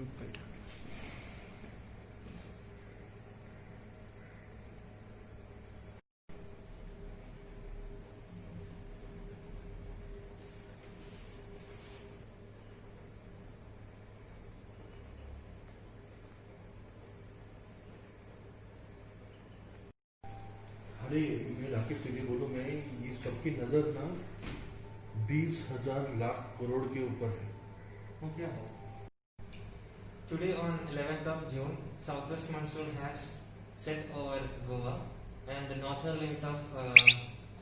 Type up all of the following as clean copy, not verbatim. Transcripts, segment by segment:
Shoot पे अरे मैं राकेश तुझे बोलूं, मैं ये सबकी नजर ना 20,000 लाख करोड़ के ऊपर है। वो क्या है? Today on 11th of June, southwest monsoon has set over Goa, and the northern limit of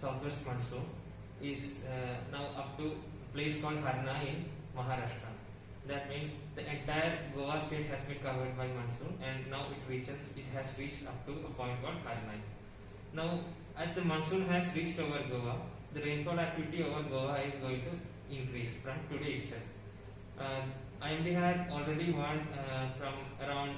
southwest monsoon is now up to a place called Harna in Maharashtra. That means the entire Goa state has been covered by monsoon, and now it has reached up to a point called Harna. Now, as the monsoon has reached over Goa, the rainfall activity over Goa is going to increase from today itself. IMD had already warned from around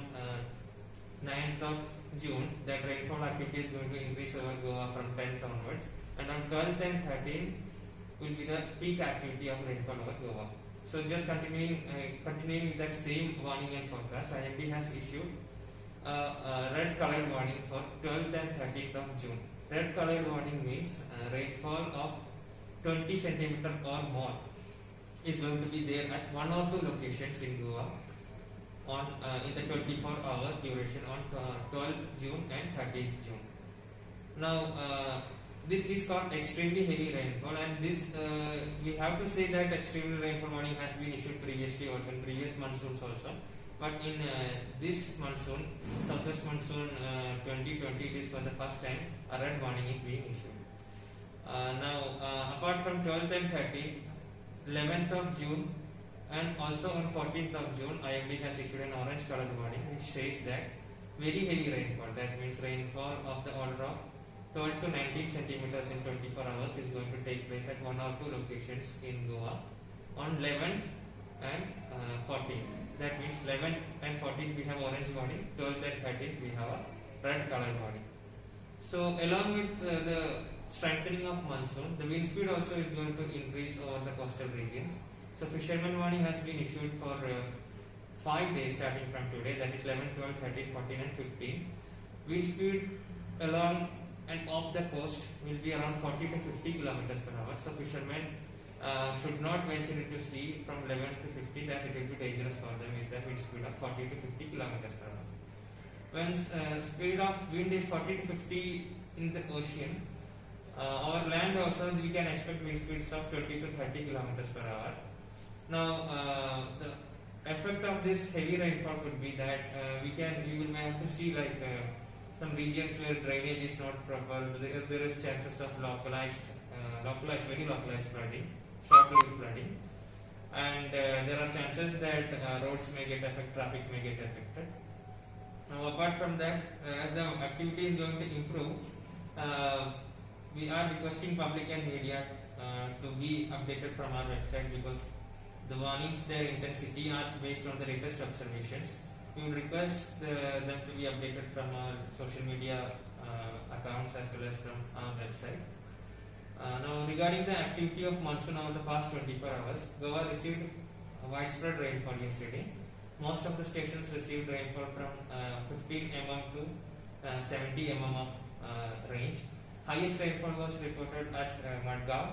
9th of June that rainfall activity is going to increase over Goa from 10th onwards, and on 12th and 13th will be the peak activity of rainfall over Goa. So just continuing with that same warning and forecast, IMD has issued a red colored warning for 12th and 13th of June. Red colored warning means rainfall of 20 centimeter or more is going to be there at one or two locations in Goa on in the 24-hour duration on 12th June and 13th June. Now this is called extremely heavy rainfall, and this we have to say that extreme rainfall warning has been issued previously also in previous monsoons also. But in this monsoon, southwest monsoon 2020, it is for the first time a red warning is being issued. Now, apart from 12th and 13th, 11th of June, and also on 14th of June, IMD has issued an orange colored warning which says that very heavy rainfall, that means rainfall of the order of 12 to 19 centimeters in 24 hours, is going to take place at one or two locations in Goa on 11th and 14th. That means 11th and 14th we have orange warning, 12th and 13th we have a red colored warning. So along with the strengthening of monsoon, the wind speed also is going to increase over the coastal regions. So fisherman warning has been issued for 5 days starting from today, that is 11, 12, 13, 14 and 15. Wind speed along and off the coast will be around 40 to 50 kilometers per hour. So fishermen should not venture into sea from 11 to 15 as it will be dangerous for them with a wind speed of 40 to 50 kilometers per hour. When speed of wind is 40 to 50 in the ocean, our land also we can expect wind speeds of 20 to 30 kilometers per hour. Now the effect of this heavy rainfall could be that we may have to see like some regions where drainage is not proper. There is chances of localized very localized flooding, short-lived flooding, and there are chances that roads may get affected, traffic may get affected. Now, apart from that, as the activity is going to improve, we are requesting public and media to be updated from our website, because the warnings, their intensity are based on the latest observations. We will request them to be updated from our social media accounts as well as from our website. Now, regarding the activity of monsoon over the past 24 hours, Goa received widespread rainfall yesterday. Most of the stations received rainfall from 15 mm to 70 mm of range. Highest rainfall was reported at Madgaon,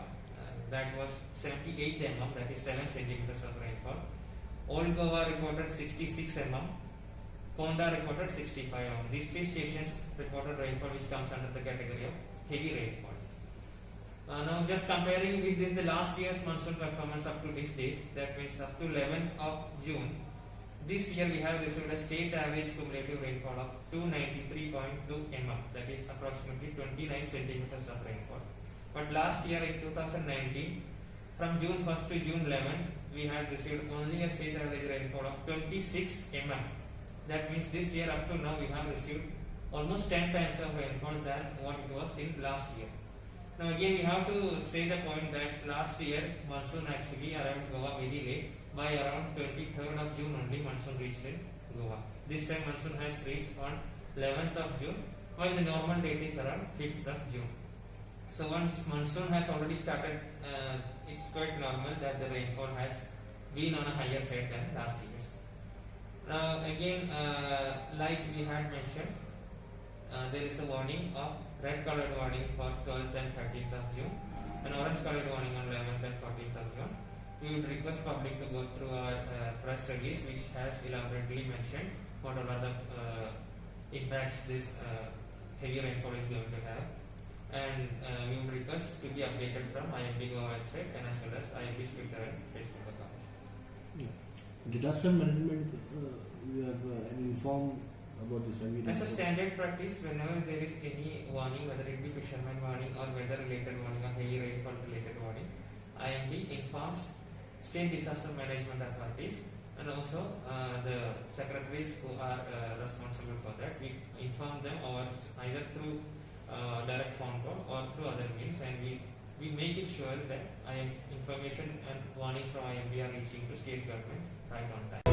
that was 78 mm, that is 7 centimeters of rainfall. Old Goa reported 66 mm. Konda reported 65 mm. These three stations reported rainfall which comes under the category of heavy rainfall. Now, just comparing with this, the last year's monsoon performance up to this date, that means up to 11th of June, this year we have received a state average cumulative rainfall of 293.2 mm, that is approximately 29 centimeters of rainfall. But last year in 2019, from June 1st to June 11th, we had received only a state average rainfall of 26 mm. That means this year up to now we have received almost 10 times of rainfall than what it was in last year. Now again we have to say the point that last year monsoon actually arrived Goa very late. By around 23rd of June only monsoon reached in Goa. This time monsoon has reached on 11th of June, while the normal date is around 5th of June. So once monsoon has already started, it's quite normal that the rainfall has been on a higher side than last year's. Now again, like we had mentioned, there is a warning of red colored warning for 12th and 13th of June, an orange colored warning on 11th and 14th of June. We would request public to go through our press release, which has elaborately mentioned what all are the impacts this heavy rainfall is going to have, and we would request to be updated from IMD Goa website and as well as IMD's Twitter and Facebook account. Disaster management, you have informed about this heavy As a rainfall. standard practice, whenever there is any warning, whether it be fisherman warning or weather related warning or heavy rainfall related warning, IMD informs state disaster management authorities and also the secretaries who are responsible for that. We inform them or either through direct phone call or through other means, and we make it sure that information and warnings from IMD are reaching to state government right on time.